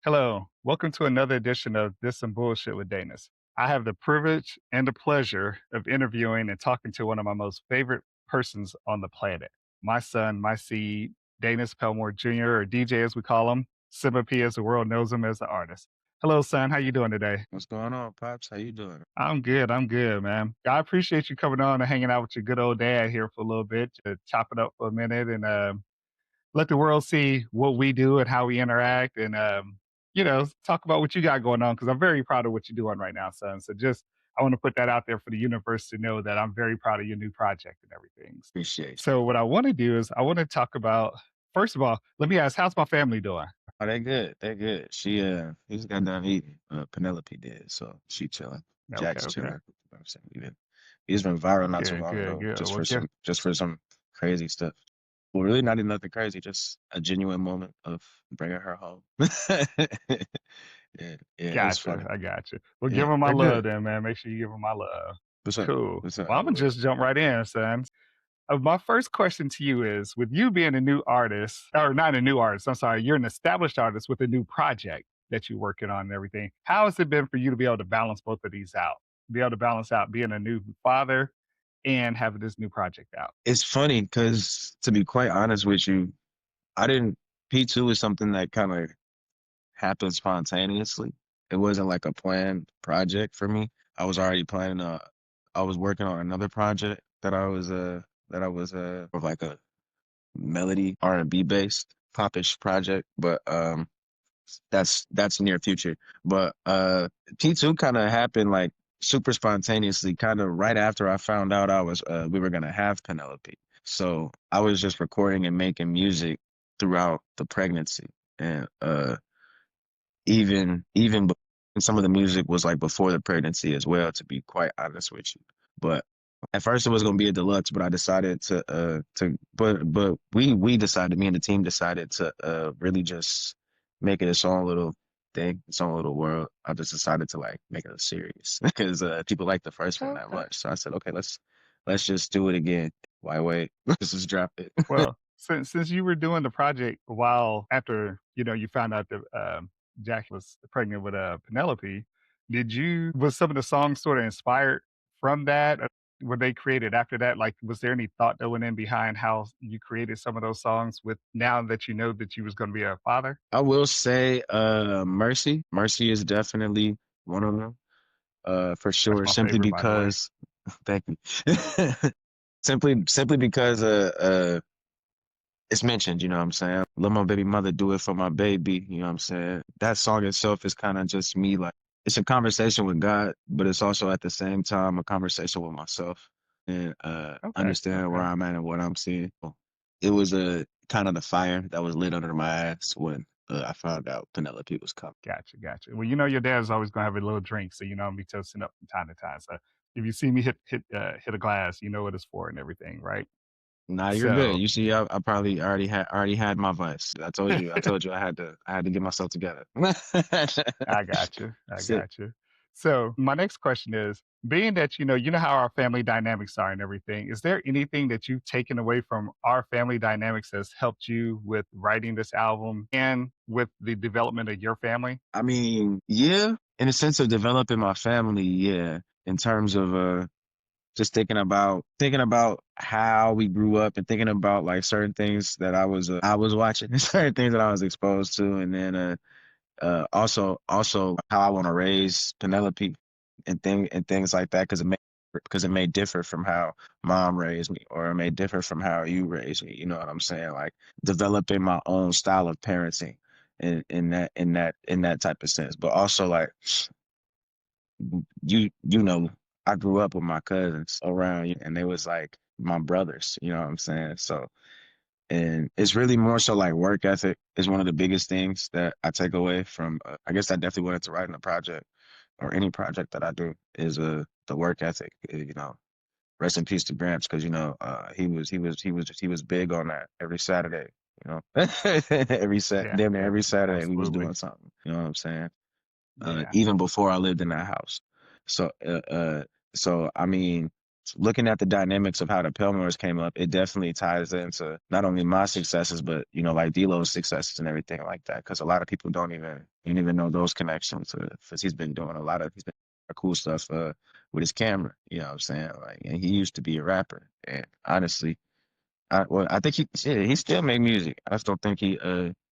Hello, welcome to another edition of This Some Bullshit with Danis. I have the privilege and the pleasure of interviewing and talking to one of my most favorite persons on the planet. My son, my seed, Danis Pelmore Jr., or DJ as we call him, Simba P as the world knows him as the artist. Hello, son. How you doing today? What's going on, Pops? How you doing? I'm good, man. I appreciate you coming on and hanging out with your good old dad here for a little bit to chop it up for a minute and let the world see what we do and how we interact and talk about what you got going on because I'm very proud of what you're doing right now, son. So just I want to put that out there for the universe to know that I'm very proud of your new project and everything. Appreciate So what I want to do is I want to talk about, first of all, let me ask, how's my family doing? you. Oh, they good. They good. He just got done eating. Penelope did, so she chilling. Okay, Jack's okay. chilling. You know what I'm saying? He's been viral not too Good, long good, ago, good. just Well, for some crazy stuff. Well, really not even nothing crazy, just a genuine moment of bringing her home. Yeah, yeah, it was gotcha. funny. I got you. Well, give Yeah, them my they're love good. then, man. Make sure you give them my love. What's up? Cool. What's up? Well, I I'm gonna will. just jump right in, son. My first question to you is with you being a new artist, or not a new artist, I'm sorry, you're an established artist with a new project that you're working on and everything. How has it been for you to be able to balance both of these out? Be able to balance out being a new father and having this new project out? It's funny because, to be quite honest with you, I didn't. P2 is something that kind of happened spontaneously. It wasn't like a planned project for me. I was already planning I was working on another project that I was of like a melody R&B based popish project, but that's near future. But P2 kind of happened like super spontaneously, kind of right after I found out I was we were gonna have Penelope. So I was just recording and making music throughout the pregnancy. And and some of the music was like before the pregnancy as well, to be quite honest with you. But at first it was gonna be a deluxe, but I decided but we decided, me and the team decided to really just make it its own little thing, its own little world. I just decided to like make it a series because people liked the first one that Okay. much. So I said, okay, let's just do it again. Why wait? Let's just drop it. Well, since you were doing the project a while after you found out that Jack was pregnant with Penelope, was some of the songs sort of inspired from that? Were they created after that? Like, was there any thought that went in behind how you created some of those songs with now that you know that you was going to be a father? I will say Mercy. Mercy is definitely one of them. For That's sure. my Simply favorite, by the way. because thank you. Simply because it's mentioned, you know what I'm saying? Let my baby mother do it for my baby, you know what I'm saying? That song itself is kind of just me, like it's a conversation with God, but it's also at the same time a conversation with myself and Okay, understand where okay. I'm at and what I'm seeing. It was a kind of the fire that was lit under my ass when I found out Penelope was coming. Gotcha, gotcha. Well, your dad's always gonna have a little drink, so I'm be toasting up from time to time. So if you see me hit a glass, you know what it's for and everything, right? Nah, you're good. So You see, I probably already had my vice. I told you I had to get myself together. I got you. I Sick. got you. So my next question is, being that you know how our family dynamics are and everything, is there anything that you've taken away from our family dynamics that's helped you with writing this album and with the development of your family? I mean, yeah, in a sense of developing my family, yeah, in terms of just thinking about how we grew up and thinking about like certain things that I was watching, certain things that I was exposed to, and then also how I want to raise Penelope and things like that because it may differ from how mom raised me, or it may differ from how you raised me. You know what I'm saying? Like developing my own style of parenting in that type of sense. But also like you know, I grew up with my cousins around, and they was like my brothers. You know what I'm saying? So and it's really more so like work ethic is one of the biggest things that I take away from. I guess I definitely wanted to write in a project or any project that I do is the work ethic. You know, rest in peace to Gramps, because he was big on that every Saturday. You know, Yeah, damn near yeah, every Saturday we was absolutely. doing something. You know what I'm saying? Yeah. Even before I lived in that house. So so I mean. looking at the dynamics of how the Pelmores came up, it definitely ties into not only my successes, but you know, like D'Lo's successes and everything like that. Because a lot of people don't even know those connections. Because he's been doing he's been doing cool stuff with his camera. You know what I'm saying? Like, and he used to be a rapper, and honestly, I think he still make music. I just don't think he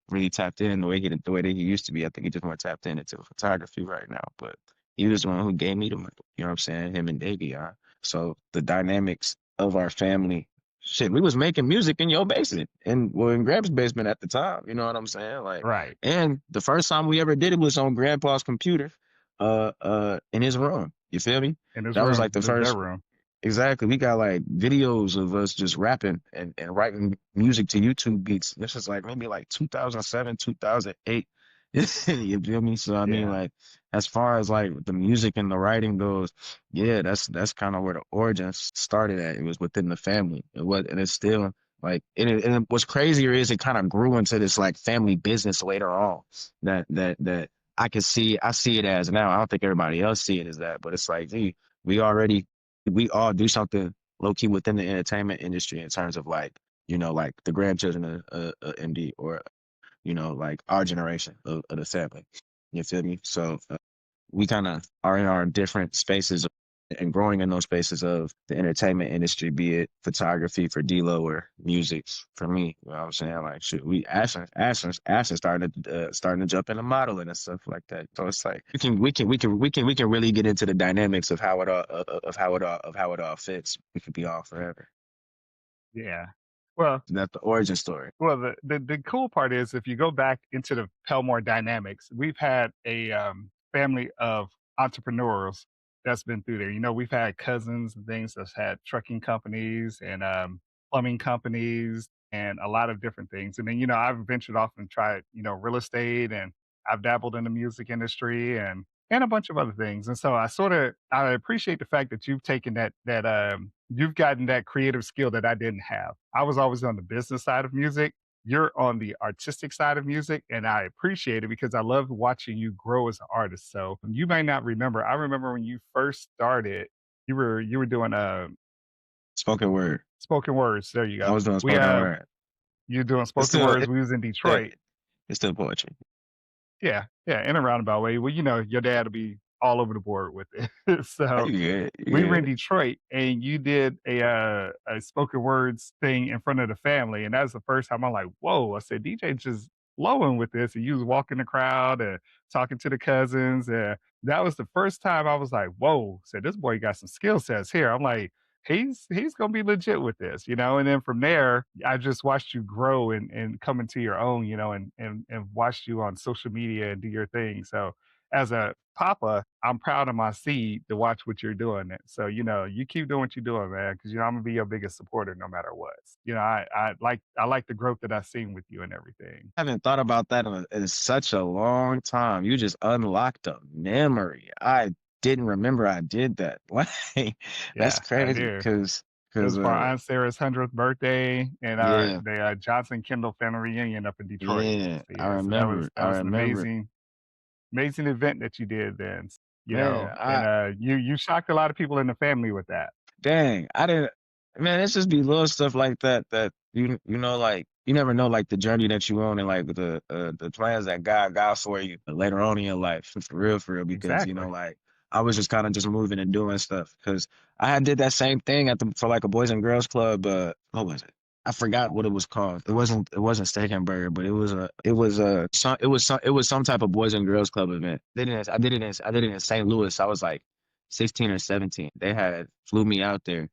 really tapped in the way that he used to be. I think he just more tapped into photography right now. But he was the one who gave me the money. You know what I'm saying? Him and Davey are. So the dynamics of our family, shit, we was making music in your basement and well in Gram's basement at the time. You know what I'm saying? Like, Right. and the first time we ever did it was on Grandpa's computer, in his room. You feel me? In his That was room, like the in his first. bedroom. Exactly. We got like videos of us just rapping and writing music to YouTube beats. This is like maybe like 2007, 2008. You feel me? So I mean, Yeah. like, as far as like the music and the writing goes, yeah, that's kind of where the origins started at. It was within the family. It was, and it's still like, what's crazier is it kind of grew into this like family business later on. That I see it as now. I don't think everybody else see it as that, but it's like, gee, we already we all do something low key within the entertainment industry in terms of like, you know, like the grandchildren of MD or, you know, like our generation of the family. You feel me? So we kind of are in our different spaces and growing in those spaces of the entertainment industry, be it photography for D-Lo or music for me. You know what I'm saying? Like, shoot, Ashton starting to jump into modeling and stuff like that. So it's like we can really get into the dynamics of how it all of how it all fits. We could be on forever. Yeah. Well, That's the origin story. the cool part is if you go back into the Pelmore dynamics, we've had a family of entrepreneurs that's been through there. You know, we've had cousins and things that's had trucking companies and plumbing companies and a lot of different things. And then, you know, I've ventured off and tried, you know, real estate and I've dabbled in the music industry and a bunch of other things. And so I appreciate the fact that you've taken that you've gotten that creative skill that I didn't have. I was always on the business side of music. You're on the artistic side of music, and I appreciate it because I love watching you grow as an artist. So you may not remember. I remember when you first started, you were doing Spoken word. spoken words. There you I go. was doing We spoken have word. you doing It's spoken still words. We was in it, Detroit. it's still poetry. Yeah, yeah, in a roundabout way. Well, you know, your dad will be all over the board with it. So You good? You we were in good? Detroit and you did a spoken words thing in front of the family. And that was the first time I'm like, whoa, I said, DJ just flowing with this. And you was walking the crowd and talking to the cousins. And that was the first time I was like, whoa, said this boy got some skill sets here. I'm like, he's gonna be legit with this, you know. And then from there, I just watched you grow and come into your own, you know, and watched you on social media and do your thing. So as a papa, I'm proud of my seed to watch what you're doing. So, you know, you keep doing what you're doing, man, because you know I'm gonna be your biggest supporter no matter what. You know, I like the growth that I've seen with you and everything. I haven't thought about that in such a long time. You just unlocked a memory. I didn't remember I did that. Like, that's Yeah, I crazy. do. It Cause, was for Aunt Sarah's 100th birthday and yeah, the Johnson Kendall family reunion up in Detroit. yeah, So yeah, so that I was an remember. amazing event that you did then. You Man, know, and you shocked a lot of people in the family with that. dang, I didn't, man, it's just be little stuff like that that you know, like, you never know, like, the journey that you on and, like, the plans that God got for you later on in your life, for real, because, you know, Exactly. like, I was just kind of just moving and doing stuff because I had did that same thing for like a Boys and Girls Club. What was it? I forgot what it was called. It wasn't Steak and Burger, but it was some type of Boys and Girls Club event. I did it in St. Louis. I was like 16 or 17. They had flew me out there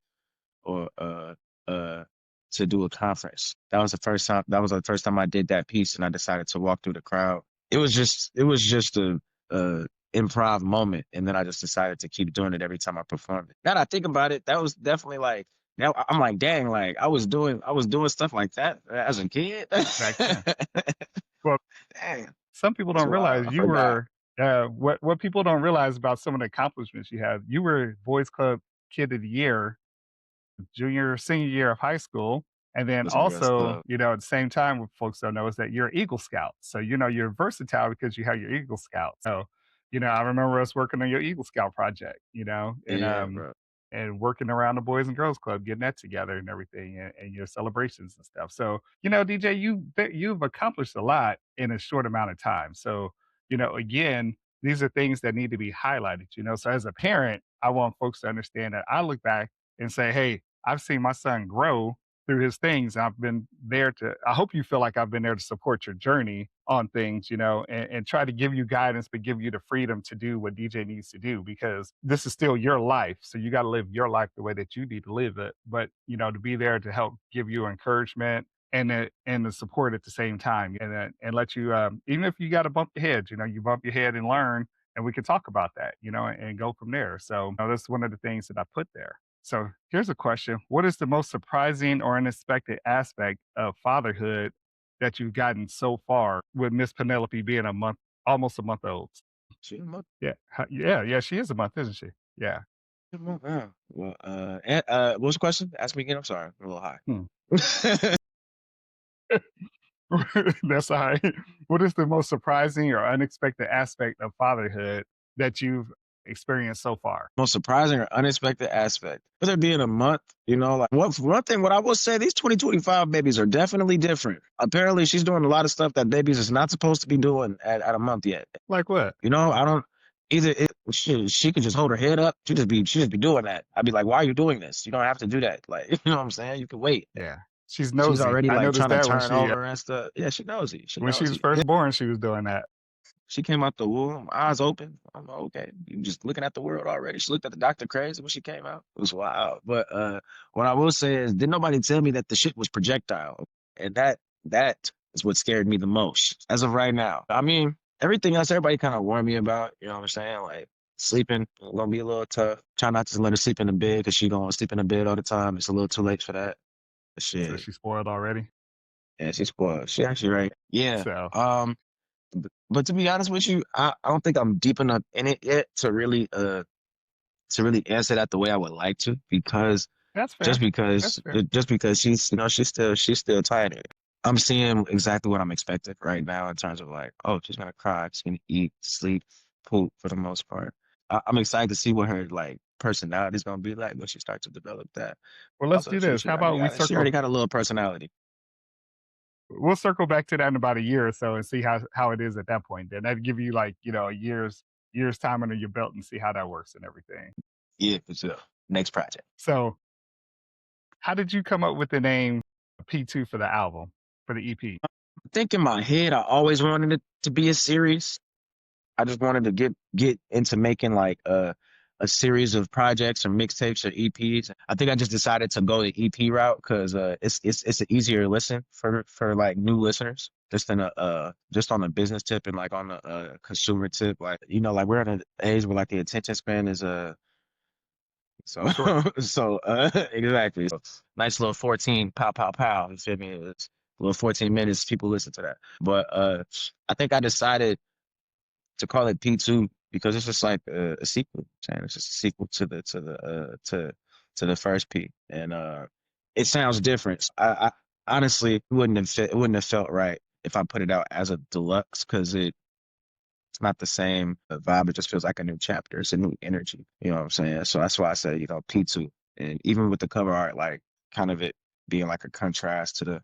or uh to do a conference. That was the first time I did that piece and I decided to walk through the crowd. It was just a improv moment and then I just decided to keep doing it every time I performed it. Now that I think about it, that was definitely like now I'm like, dang, like I was doing stuff like that as a kid. Back then. Well, Dang, some people that's don't wild. realize I you forgot. were what people don't realize about some of the accomplishments you had. You were Boys Club Kid of the Year junior, senior year of high school. And then Listen, girl, also, stuff. you know, at the same time, what folks don't know is that you're an Eagle Scout. So, you know, you're versatile because you have your Eagle Scout. So, you know, I remember us working on your Eagle Scout project, you know, Yeah, bro. and working around the Boys and Girls Club, getting that together and everything, and your celebrations and stuff. So, DJ, you've accomplished a lot in a short amount of time. So, again, these are things that need to be highlighted. So as a parent, I want folks to understand that I look back and say, hey, I've seen my son grow through his things. I've been there to, I hope you feel like I've been there to support your journey on things, and try to give you guidance, but give you the freedom to do what DJ needs to do because this is still your life. So you got to live your life the way that you need to live it. But, to be there to help give you encouragement and the support at the same time and let you, even if you got to bump your head, you bump your head and learn and we can talk about that, and go from there. So that's one of the things that I put there. So here's a question. What is the most surprising or unexpected aspect of fatherhood that you've gotten so far with Miss Penelope being almost a month old? She a month. Yeah. Yeah. She is a month, isn't she? Yeah. A month. Wow. Well, what was the question? Ask me again. I'm sorry. I'm a little high. Hmm. That's all right. What is the most surprising or unexpected aspect of fatherhood that you've experienced so far? Most surprising or unexpected aspect. With it being a month, like what I will say, these 2025 babies are definitely different. Apparently, she's doing a lot of stuff that babies is not supposed to be doing at a month yet. Like what? I don't either. She could just hold her head up. She just be doing that. I'd be like, why are you doing this? You don't have to do that. Like, you know what I'm saying? You can wait. Yeah. She's She's nosy. already I like noticed trying to that turn over and stuff. Yeah, she knows it. She when she knows was it. first born, she was doing that. She came out the womb, eyes open. I'm like, okay, you just looking at the world already. She looked at the doctor crazy when she came out. It was wild. But what I will say is, didn't nobody tell me that the shit was projectile, and that is what scared me the most as of right now. I mean, everything else, everybody kind of warned me about. You know what I'm saying? Like sleeping gonna be a little tough. Try not to let her sleep in the bed because she gonna sleep in the bed all the time. It's a little too late for that. But So shit, she's spoiled already. yeah, she's spoiled. She actually right. Yeah. So But to be honest with you, I don't think I'm deep enough in it yet to really answer that the way I would like to because that's just fair. That's because fair. just because she's still tiny. I'm seeing exactly what I'm expecting right now in terms of like, oh, she's gonna cry, she's gonna eat, sleep, poop for the most part. I'm excited to see what her like personality is gonna be like when she starts to develop that. Well, let's Also, do this. How about we she already circle? got a little personality. We'll circle back to that in about a year or so and see how it is at that point. Then that'd give you like a year's time under your belt and see how that works and everything. Yeah, for sure. Next project. So, how did you come up with the name P2 for the album for the EP? I think in my head, I always wanted it to be a series. I just wanted to get into making like a series of projects or mixtapes or EPs. I think I just decided to go the EP route because it's an easier listen for like new listeners. Just on a business tip and like on a consumer tip, like like we're at an age where like the attention span is so Short. exactly. So, nice little 14 pow pow pow. You feel me? It's a little 14 minutes. People listen to that, but I think I decided to call it P2 because it's just like a sequel. Saying it's just a sequel to the first P, and it sounds different. I honestly it wouldn't have felt right if I put it out as a deluxe because it's not the same vibe. It just feels like a new chapter. It's a new energy. You know what I'm saying? So that's why I say P2, and even with the cover art, like kind of it being like a contrast to the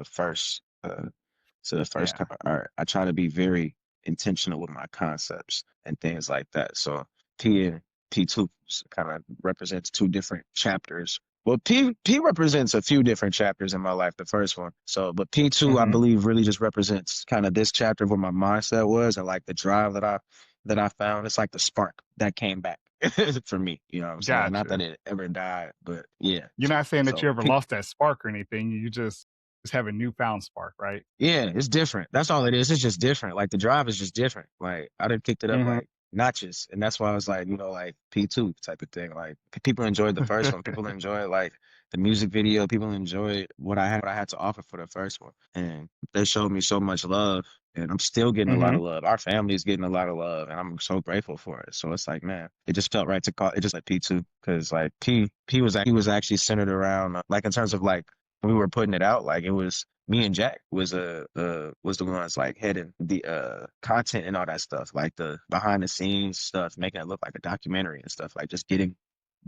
first Yeah. cover art. I try to be very intentional with my concepts and things like that. So P and P2 kind of represents two different chapters. Well, P represents a few different chapters in my life, the first one. So, but P2, I Hmm. believe, really just represents kind of this chapter of where my mindset was and like the drive that I found. It's like the spark that came back for me. You know what I'm saying? Not that Gotcha. it ever died, but yeah. You're not saying that you So ever lost that spark or anything. You just have a newfound spark, right? yeah, it's different. That's all it is. It's just different. Like the drive is just different. Like I done kicked it up Hmm. like notches, and that's why I was like, like P2 type of thing. Like people enjoyed the first one. People enjoyed like the music video. People enjoyed what I had to offer for the first one, and they showed me so much love. And I'm still getting a lot Hmm. of love. Our family is getting a lot of love, and I'm so grateful for it. So it's like, man, it just felt right to call it just like P2 because like P was actually centered around like in terms of like when we were putting it out, like it was me and Jack was the ones like heading the content and all that stuff, like the behind the scenes stuff, making it look like a documentary and stuff, like just getting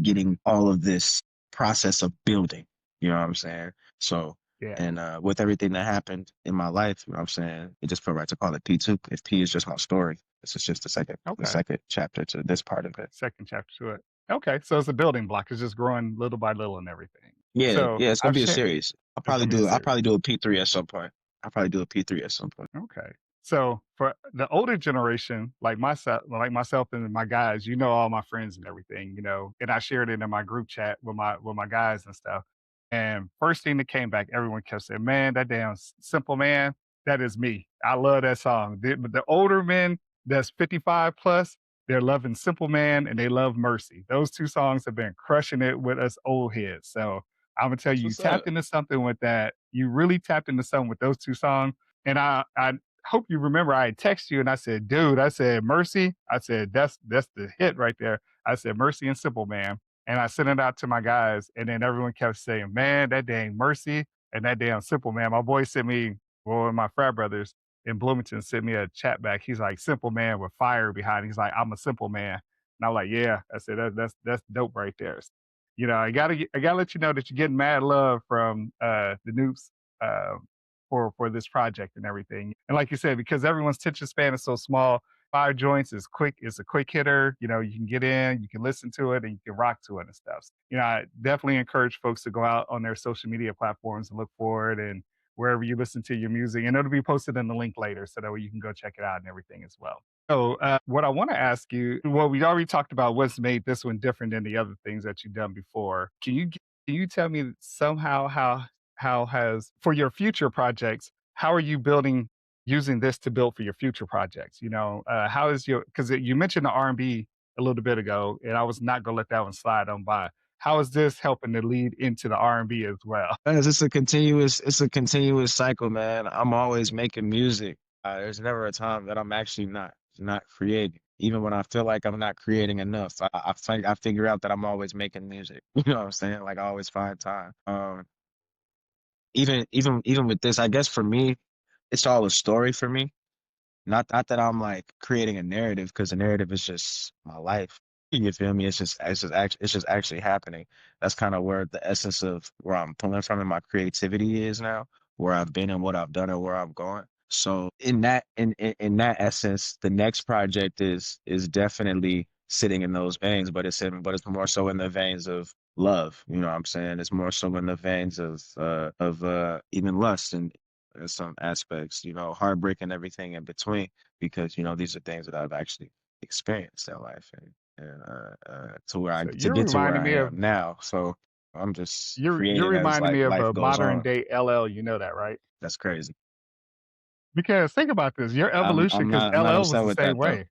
getting all of this process of building. You know what I'm saying? So, Yeah. and with everything that happened in my life, you know what I'm saying? It just felt right to call it P2. If P is just my story, this is just the Okay. second chapter to this part of it. Second chapter to it. Okay. So it's a building block. It's just growing little by little and everything. Yeah, So yeah, it's gonna I've be a shared series. it's gonna be a I'll series. probably do a P3 at some point. I'll probably do a P3 at some point. Okay. So for the older generation, like myself and my guys, you know, all my friends and everything, you know, and I shared it in my group chat with my guys and stuff. And first thing that came back, everyone kept saying, "Man, that damn simple man, that is me. I love that song." The older men that's 55 plus, they're loving Simple Man and they love Mercy. Those two songs have been crushing it with us old heads. So I'm gonna tell That's you, you what's tapped up. into something with that. You really tapped into something with those two songs and I hope you remember I texted you and I said, dude, I said, Mercy. I said, that's the hit right there. I said, Mercy and Simple Man. And I sent it out to my guys. And then everyone kept saying, man, that dang Mercy and that damn Simple Man. My boy sent me, well, my frat brothers in Bloomington sent me a chat back. He's like, Simple Man with fire behind. He's like, I'm a simple man. And I'm like, yeah. I said, that's dope right there. You know, I gotta let you know that you're getting mad love from the Noops uh, for this project and everything. And like you said, because everyone's attention span is so small, five joints is quick. It's a quick hitter. You know, you can get in, you can listen to it, and you can rock to it and stuff. You know, I definitely encourage folks to go out on their social media platforms and look for it and wherever you listen to your music, and it'll be posted in the link later, so that way you can go check it out and everything as well. So, what I want to ask you, well, we already talked about what's made this one different than the other things that you've done before. Can you tell me somehow how has for your future projects, how are you building using this to build for your future projects? You know, how is your because you mentioned the R&B a little bit ago, and I was not gonna let that one slide on by. How is this helping to lead into the R&B as well? Guys, it's a continuous cycle, man. I'm always making music. There's never a time that I'm actually not creating. Even when I feel like I'm not creating enough, I figure out that I'm always making music. You know what I'm saying? Like I always find time. Even with this, I guess for me, it's all a story for me. Not that I'm like creating a narrative because the narrative is just my life. You feel me? It's just actually happening. That's kind of where the essence of where I'm pulling from in my creativity is now, where I've been and what I've done and where I'm going. So in that essence, the next project is definitely sitting in those veins, but it's more so in the veins of love. You know what I'm saying? It's more so in the veins of even lust and some aspects, you know, heartbreak and everything in between, because you know these are things that I've actually experienced in life, and to where I So to you're get to where reminding I me of am now. So I'm just you're creating as reminding like me of life a goes modern on. day LL. You know that, right? That's crazy. Because think about this, your evolution, because I'm not LL was upset the with same that though. way,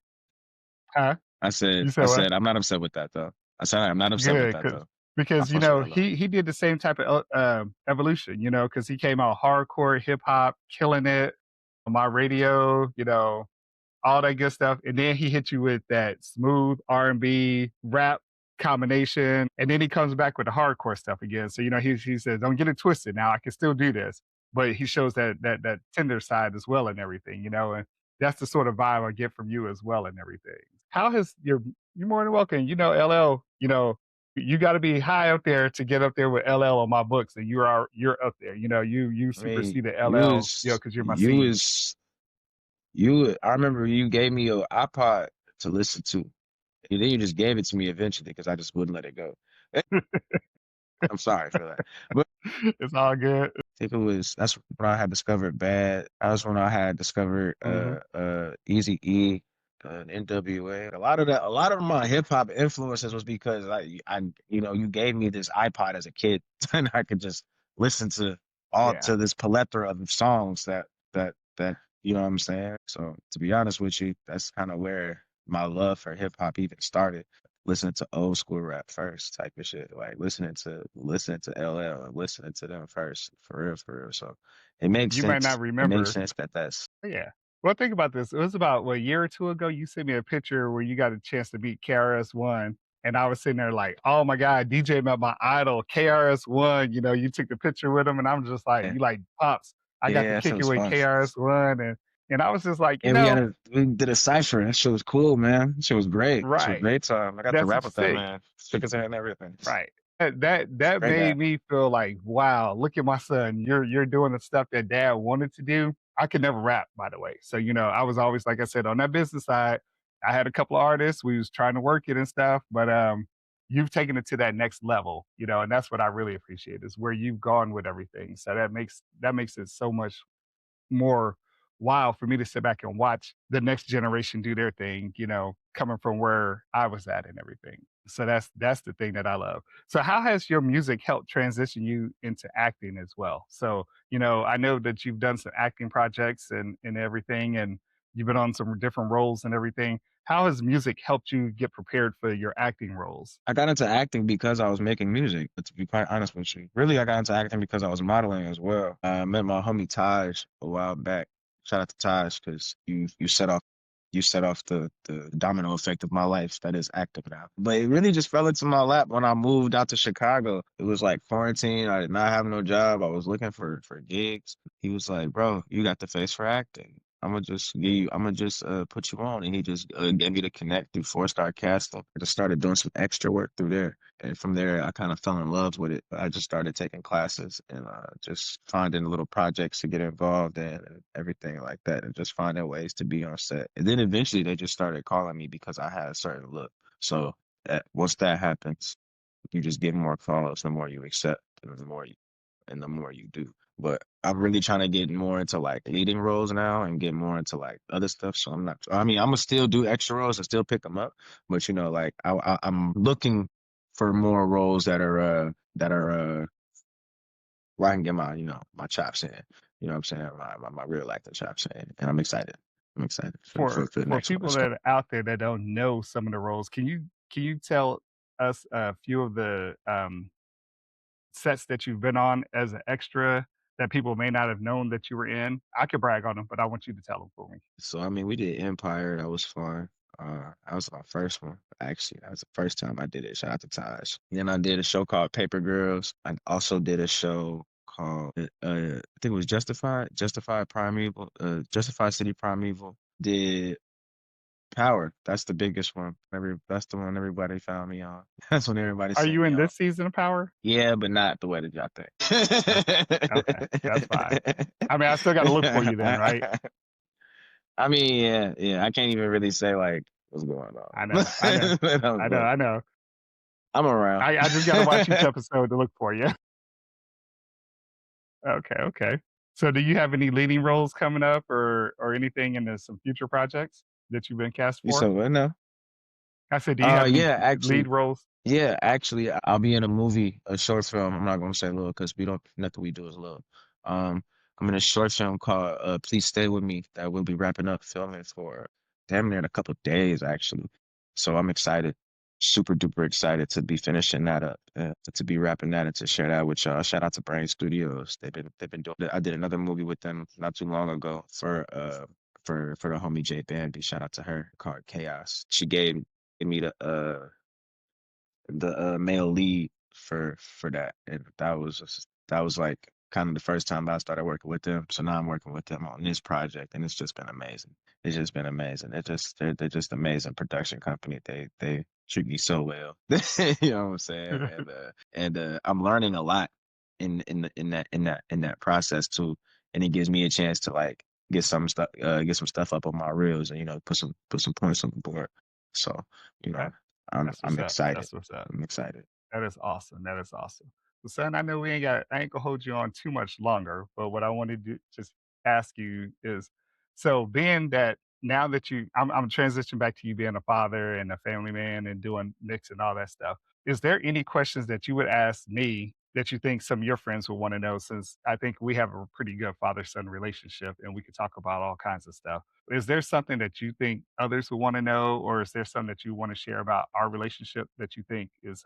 huh? You I said what? said I'm not upset with that though. I said I'm not upset with Good, that though. I because you fucks with know LL. he did the same type of evolution, you know, because he came out hardcore hip hop, killing it on my radio, you know, all that good stuff. And then he hit you with that smooth R&B rap combination. And then he comes back with the hardcore stuff again. So, you know, he says, don't get it twisted. Now I can still do this. But he shows that tender side as well and everything, you know, and that's the sort of vibe I get from you as well and everything. How has you're more than welcome. You know, LL, you know, you got to be high up there to get up there with LL on my books, and you're up there. You know, you I mean, superseded LL, you know, because you're my scene. I remember you gave me your iPod to listen to. And then you just gave it to me eventually because I just wouldn't let it go. I'm sorry for that. But It's all good. I think that's when I had discovered Bad. That's when I had discovered Hmm. Easy E, NWA. A lot of my hip hop influences was because I you know, you gave me this iPod as a kid and I could just listen to all Yeah. to this plethora of songs that you know what I'm saying? So to be honest with you, that's kind of where my love for hip hop even started. Listening to old school rap first type of shit. Like listening to LL and listening to them first. For real, for real. So it makes You might sense. not It makes remember. sense that that's Yeah. Well, think about this. It was about what, a year or two ago. You sent me a picture where you got a chance to meet KRS-One, and I was sitting there like, "Oh my God, DJ met my idol, KRS-One." You know, you took the picture with him, and I'm just like, yeah. "You like pops? I got to Yeah, that kick shit it was with fun. KRS-One," And I was just like, And we did a cipher. That shit was cool, man. That shit was great. That shit was right. great time. I got to That's rap what you with that say. man. Shook his hand and everything. Right. That Great guy. made me feel like, wow, look at my son. You're doing the stuff that dad wanted to do. I could never rap, by the way. So, I was always, like I said, on that business side. I had a couple of artists. We was trying to work it and stuff, but you've taken it to that next level, and that's what I really appreciate is where you've gone with everything. So that makes it so much more wild for me to sit back and watch the next generation do their thing, coming from where I was at and everything. So that's the thing that I love. So how has your music helped transition you into acting as well? So, I know that you've done some acting projects and everything and you've been on some different roles and everything. How has music helped you get prepared for your acting roles? I got into acting because I was making music, but to be quite honest with you, really I got into acting because I was modeling as well. I met my homie Taj a while back. Shout out to Taj because you set off the domino effect of my life that is active now. But it really just fell into my lap when I moved out to Chicago. It was like quarantine. I did not have no job. I was looking for gigs. He was like, "Bro, you got the face for acting. I'm gonna just put you on." And he just gave me the connect through Four Star Casting. I just started doing some extra work through there. And from there, I kind of fell in love with it. I just started taking classes and just finding little projects to get involved in and everything like that, and just finding ways to be on set. And then eventually, they just started calling me because I had a certain look. So once that happens, you just get more calls the more you accept, and the more you do. But I'm really trying to get more into like leading roles now and get more into like other stuff. So I'm not. I mean, I'm gonna still do extra roles and still pick them up. But like I'm looking for more roles that are where I can get my chops in. You know what I'm saying? My real acting chops in, and I'm excited. I'm excited for For for, for the for next one people that's that coming. are out there that don't know some of the roles, can you tell us a few of the sets that you've been on as an extra that people may not have known that you were in? I could brag on them, but I want you to tell them for me. So I mean, we did Empire. That was fun. That was my first one. Actually, that was the first time I did it. Shout out to Taj. Then I did a show called Paper Girls. I also did a show called I think it was Justified Primeval, Justified City Primeval. Did Power. That's the biggest one. That's the one everybody found me on. That's when everybody Are seen you me in on. this season of Power? Yeah, but not the way that y'all Okay, okay, that's fine. I mean, I still got to look for you then, right? think. I mean, yeah, yeah. I can't even really say like what's going on. I know, I know, But I know, I know. I'm around. I just got to watch each episode to look for you. Okay, okay. So, do you have any leading roles coming up, or anything in some future projects that you've been cast You said for? what now? I said, do you have any Yeah, lead roles actually, I'll be in a movie, a short film. I'm not gonna say little because we don't nothing we do is little. Um, I'm in a short film called "Please Stay with Me" that we'll be wrapping up filming for damn near in a couple of days actually. So I'm excited, super duper excited to be finishing that up, to be wrapping that and to share that with y'all. Shout out to Brain Studios. They've been doing. I did another movie with them not too long ago for the homie Jay Bambi. Shout out to her called Chaos. She gave me the male lead for that, and that was like kind of the first time I started working with them. So now I'm working with them on this project, and it's just been amazing. It's just been amazing. They're just amazing production company. They treat me so well. You know what I'm saying? And I'm learning a lot in that process too, and it gives me a chance to like get some stuff up on my reels and put some points on the board. So you know Okay. I'm That's what's I'm up. excited. That's what's up. I'm excited. That is awesome. That is awesome. Well, son, I know I ain't gonna hold you on too much longer, but what I wanted to just ask you is, so being that now that I'm transitioning back to you being a father and a family man and doing mix and all that stuff. Is there any questions that you would ask me that you think some of your friends will want to know? Since I think we have a pretty good father son relationship and we could talk about all kinds of stuff. Is there something that you think others would want to know, or is there something that you want to share about our relationship that you think is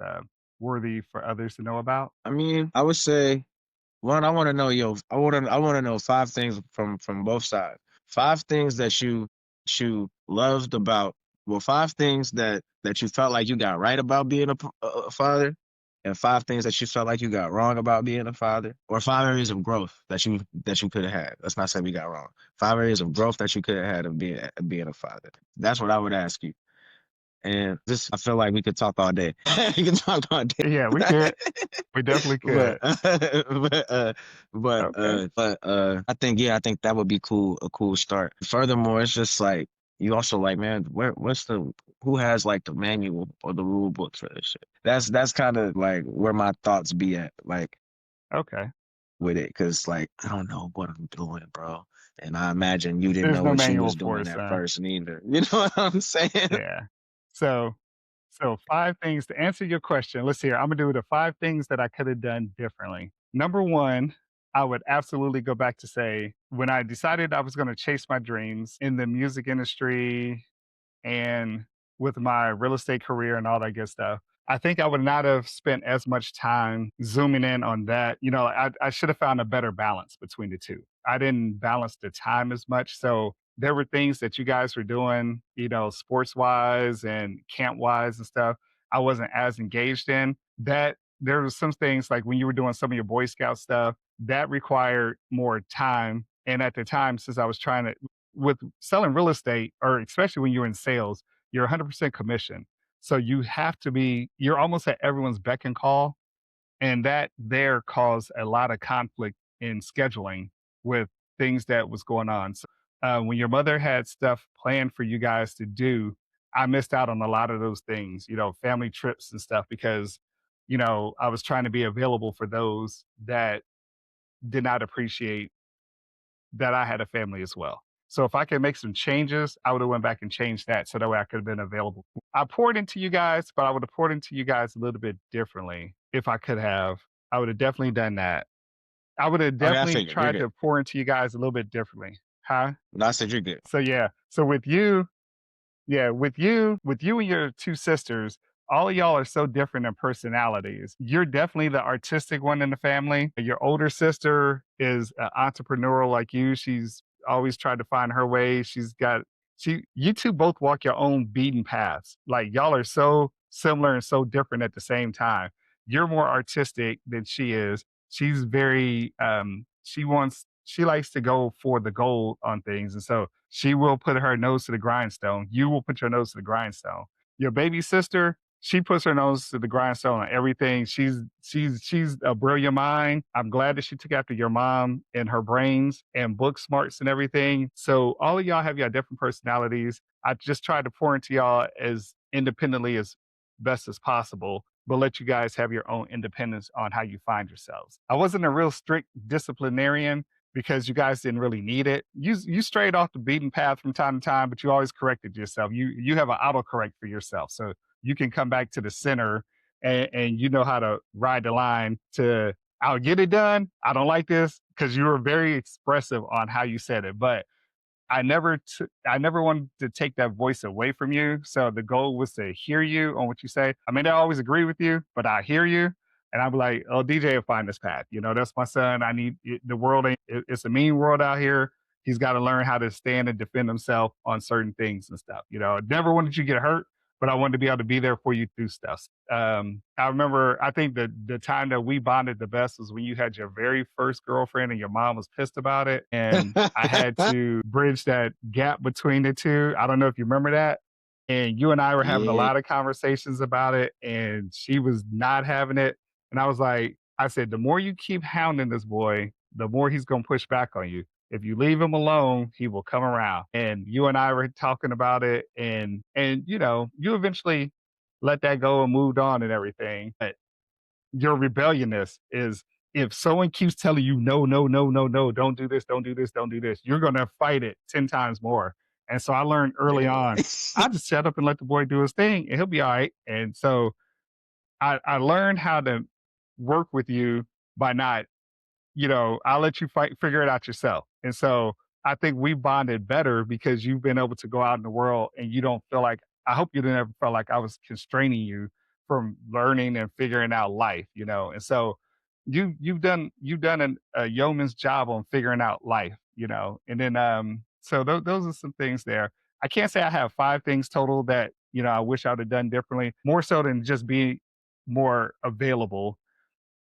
worthy for others to know about? I mean, I would say one, I want to know five things from both sides. Five things that you loved about, well, five things that you felt like you got right about being a father, and 5 things that you felt like you got wrong about being a father, or 5 areas of growth that you could have had. Let's not say we got wrong. 5 areas of growth that you could have had of being a father. That's what I would ask you. And just I feel like we could talk all day. We could talk all day. Yeah, we could. We definitely but could. but Okay. I think, yeah, I think that would be cool, a cool start. Furthermore, it's just like you also like, man, what's the who has like the manual or the rule books for this shit? That's kind of like where my thoughts be at, like Okay. with it, because like I don't know what I'm doing, bro. And I imagine you didn't There's know no what you manual was for it, doing at son. first neither. You know what I'm saying? Yeah. So so 5 things to answer your question. Let's see here. I'm gonna do the 5 things that I could have done differently. Number 1, I would absolutely go back to say when I decided I was gonna chase my dreams in the music industry and with my real estate career and all that good stuff. I think I would not have spent as much time zooming in on that. You know, I should have found a better balance between the two. I didn't balance the time as much. So there were things that you guys were doing, you know, sports wise and camp wise and stuff. I wasn't as engaged in that. There were some things like when you were doing some of your Boy Scout stuff that required more time. And at the time, since I was trying to, with selling real estate, or especially when you're in sales, you're 100% commission. So you have to be, you're almost at everyone's beck and call. And that there caused a lot of conflict in scheduling with things that was going on. So when your mother had stuff planned for you guys to do, I missed out on a lot of those things, you know, family trips and stuff, because, you know, I was trying to be available for those that did not appreciate that I had a family as well. So if I could make some changes, I would have went back and changed that so that way I could have been available. I poured into you guys, but I would have poured into you guys a little bit differently if I could have. I would have definitely done that. I would have Okay, I definitely figured you're tried good. to pour into you guys a little bit differently. Huh? No, I said you're good. So yeah. So with you, yeah, with you and your 2 sisters, all of y'all are so different in personalities. You're definitely the artistic one in the family. Your older sister is entrepreneurial like you. She's always tried to find her way. You two both walk your own beaten paths. Like y'all are so similar and so different at the same time. You're more artistic than she is. She's very she likes to go for the gold on things. And so she will put her nose to the grindstone. You will put your nose to the grindstone. Your baby sister, she puts her nose to the grindstone on everything. She's a brilliant mind. I'm glad that she took after your mom and her brains and book smarts and everything. So all of y'all have your different personalities. I just tried to pour into y'all as independently as best as possible, but let you guys have your own independence on how you find yourselves. I wasn't a real strict disciplinarian because you guys didn't really need it. You strayed off the beaten path from time to time, but you always corrected yourself. You have an autocorrect for yourself, so you can come back to the center, and you know how to ride the line to I'll get it done. I don't like this because you were very expressive on how you said it, but I never wanted to take that voice away from you. So the goal was to hear you on what you say. I may not always agree with you, but I hear you. And I'm like, oh, DJ will find this path. You know, that's my son. The world ain't, it's a mean world out here. He's got to learn how to stand and defend himself on certain things and stuff. You know, I never wanted you to get hurt, but I wanted to be able to be there for you through stuff. I remember, I think the time that we bonded the best was when you had your very first girlfriend and your mom was pissed about it. And I had to bridge that gap between the two. I don't know if you remember that. And you and I were having a Yeah. lot of conversations about it, and she was not having it. And I was like, I said, the more you keep hounding this boy, the more he's going to push back on you. If you leave him alone, he will come around. And you and I were talking about it, and you know, you eventually let that go and moved on and everything. But your rebelliousness is if someone keeps telling you no, no, no, no, no, don't do this, don't do this, don't do this, you're gonna fight it 10 times more. And so I learned early Yeah. on, I just shut up and let the boy do his thing and he'll be all right. And so I learned how to work with you by not, you know, I'll let you figure it out yourself. And so I think we bonded better because you've been able to go out in the world and you don't feel like, I hope you didn't ever feel like I was constraining you from learning and figuring out life, you know. And so you've done a yeoman's job on figuring out life, you know. And then so those are some things there. I can't say I have 5 things total that, you know, I wish I would have done differently. More so than just being more available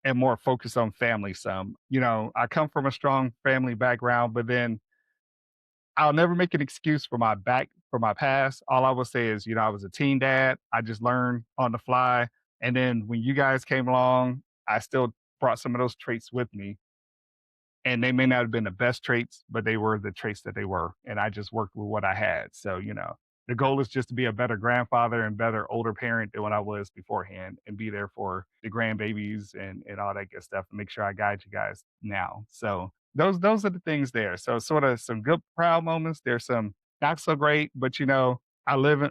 and more focused on family some. I come from a strong family background, but then I'll never make an excuse for my past. All I will say is, I was a teen dad. I just learned on the fly. And then when you guys came along, I still brought some of those traits with me, and they may not have been the best traits, but they were the traits that they were. And I just worked with what I had. So, the goal is just to be a better grandfather and better older parent than what I was beforehand and be there for the grandbabies and all that good stuff and make sure I guide you guys now. So those are the things there. So sort of some good proud moments. There's some not so great, but I live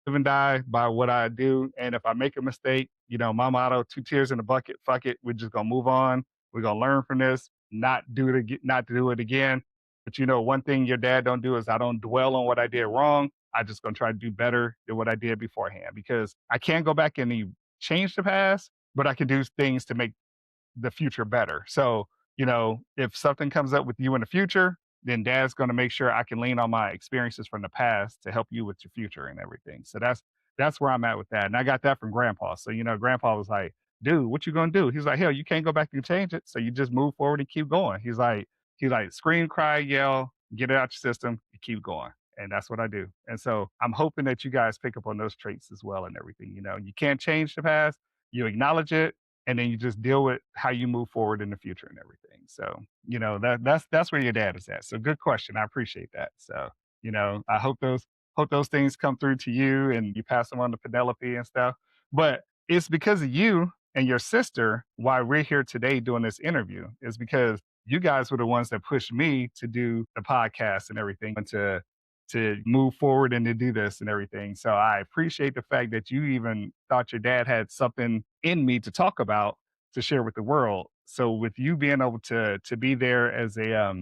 and die by what I do. And if I make a mistake, my motto, two tears in the bucket, fuck it. We're just gonna move on. We're gonna learn from this, not do it again. But one thing your dad don't do is I don't dwell on what I did wrong. I just gonna try to do better than what I did beforehand because I can't go back and change the past, but I can do things to make the future better. So, if something comes up with you in the future, then dad's going to make sure I can lean on my experiences from the past to help you with your future and everything. So that's where I'm at with that. And I got that from grandpa. So, grandpa was like, dude, what you going to do? He's like, hell, you can't go back and change it. So you just move forward and keep going. He's like, scream, cry, yell, get it out your system, you keep going. And that's what I do. And so I'm hoping that you guys pick up on those traits as well and everything. You can't change the past, you acknowledge it, and then you just deal with how you move forward in the future and everything. So, that's where your dad is at. So good question. I appreciate that. So, I hope those things come through to you and you pass them on to Penelope and stuff. But it's because of you and your sister why we're here today doing this interview is because you guys were the ones that pushed me to do the podcast and everything and to move forward and to do this and everything. So I appreciate the fact that you even thought your dad had something in me to talk about to share with the world. So with you being able to be there as a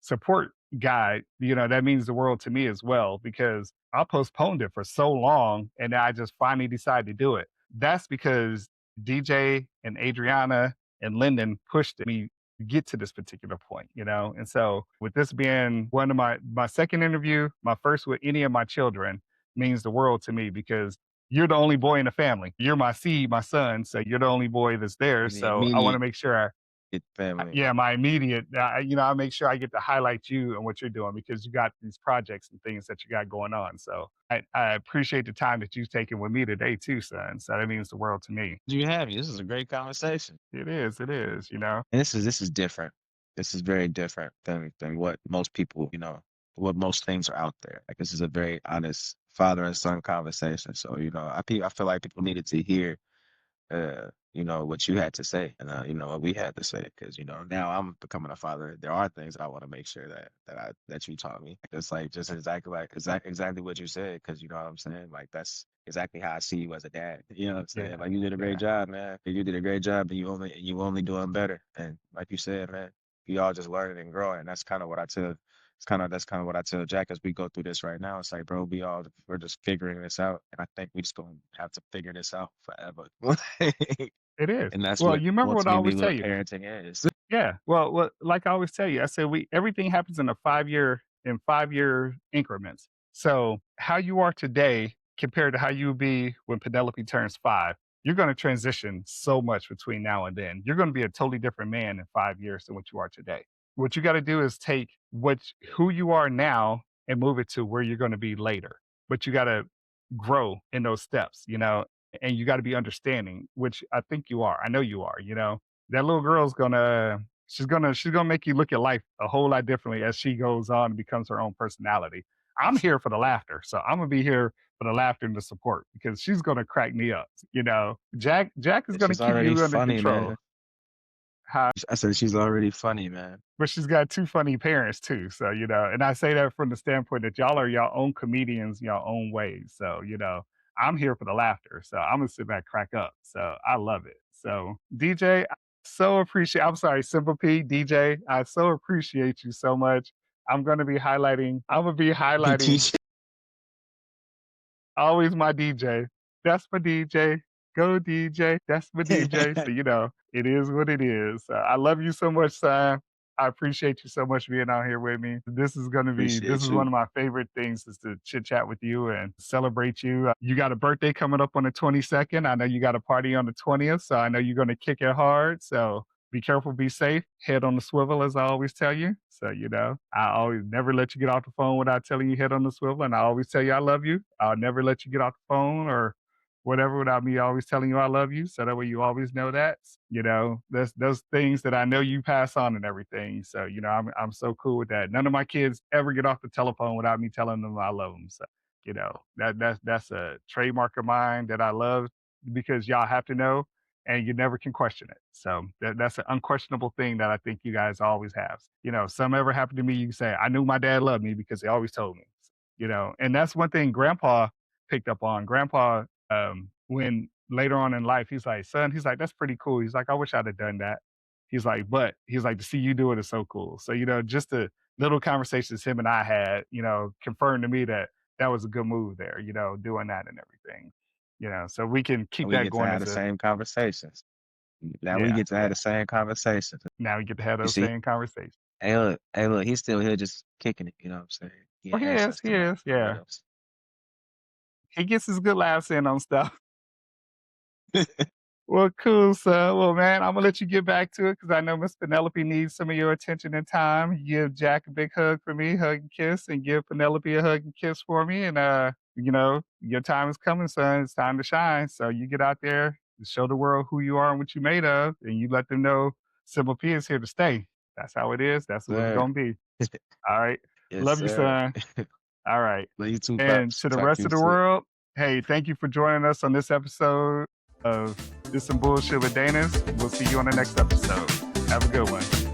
support guy, that means the world to me as well because I postponed it for so long and I just finally decided to do it. That's because DJ and Adriana and Lyndon pushed me to get to this particular point. And so with this being one of my second interview, my first with any of my children means the world to me because you're the only boy in the family. You're my seed, my son. So you're the only boy that's there. In the So I want to immediate make sure family. yeah, my immediate, I make sure I get to highlight you and what you're doing because you got these projects and things that you got going on. So I appreciate the time that you've taken with me today too, son. So that means the world to me. You have me. This is a great conversation. It is. And this is different. This is very different than what most people, what most things are out there. Like this is a very honest father and son conversation. So, I feel like people needed to hear what you had to say and what we had to say because now I'm becoming a father. There are things that I want to make sure that you taught me. It's like just exactly like exactly what you said because you know what I'm saying. Like that's exactly how I see you as a dad. You know what I'm Yeah, saying? Like you did a great yeah, job, man. You did a great job, and you only doing better. And like you said, man, we all just learning and growing. That's kind of what I tell. That's kind of what I tell Jack as we go through this right now. It's like, bro, we're just figuring this out, and I think we just gonna have to figure this out forever. it is. And that's Well, what you remember what I ultimately always tell what you. parenting is. Yeah. Well, like I always tell you, I said we everything happens in 5 year increments. So how you are today compared to how you will be when Penelope turns 5, you're going to transition so much between now and then. You're going to be a totally different man in 5 years than what you are today. What you got to do is take who you are now and move it to where you're going to be later. But you got to grow in those steps, and you got to be understanding, which I think you are. I know you are. That little girl's gonna she's gonna make you look at life a whole lot differently as she goes on and becomes her own personality. I'm here for the laughter, so I'm gonna be here for the laughter and the support because she's gonna crack me up. Jack is gonna She's keep already you under funny, control. man. I said she's already funny, man. But she's got 2 funny parents too, so, and I say that from the standpoint that y'all are your own comedians, your own ways, so, I'm here for the laughter, so Imma sit back, crack up, so I love it. So, DJ, I'm sorry, Simple P, DJ, I so appreciate you so much. Imma be highlighting Teach. always my DJ. That's my DJ. Go DJ. That's my DJ. So, it is what it is. I love you so much, son. I appreciate you so much being out here with me. This Appreciate is one you. of my favorite things is to chit chat with you and celebrate you. You got a birthday coming up on the 22nd. I know you got a party on the 20th, so I know you're going to kick it hard. So be careful, be safe, head on the swivel, as I always tell you. So, I always never let you get off the phone without telling you head on the swivel. And I always tell you I love you. I'll never let you get off the phone or whatever without me always telling you I love you. So that way you always know that. That's those things that I know you pass on and everything. So, I'm so cool with that. None of my kids ever get off the telephone without me telling them I love them. So, that's a trademark of mine that I love because y'all have to know and you never can question it. So that's an unquestionable thing that I think you guys always have. Some ever happened to me, you can say, I knew my dad loved me because he always told me. And that's one thing grandpa picked up on. Grandpa, when later on in life, he's like, son, he's like, that's pretty cool. He's like, I wish I'd have done that. He's like, to see you do it is so cool. So, just the little conversations him and I had, confirmed to me that that was a good move there, doing that and everything. So we can keep And we that get to going have as the a, same conversations. Now we yeah, get to have yeah. the same conversations. Now we get to have You those see? same conversations. Hey, look, he's still here just kicking it, you know what I'm saying? He Oh, ain't answer us he tonight. is, What yeah. else? He gets his good laughs in on stuff. Well, cool, son. Well, man, I'm gonna let you get back to it because I know Miss Penelope needs some of your attention and time. Give Jack a big hug for me, hug and kiss, and give Penelope a hug and kiss for me. And your time is coming, son. It's time to shine. So you get out there, show the world who you are and what you made of, and you let them know Simple P is here to stay. That's how it is. That's what it's Sir. gonna be. All right. Yes, Love you, sir. son. All right. Love you too, And Pops. to the Talk to rest you of the soon. world, hey, thank you for joining us on this episode of This Some Bullshit with Danis. We'll see you on the next episode. Have a good one.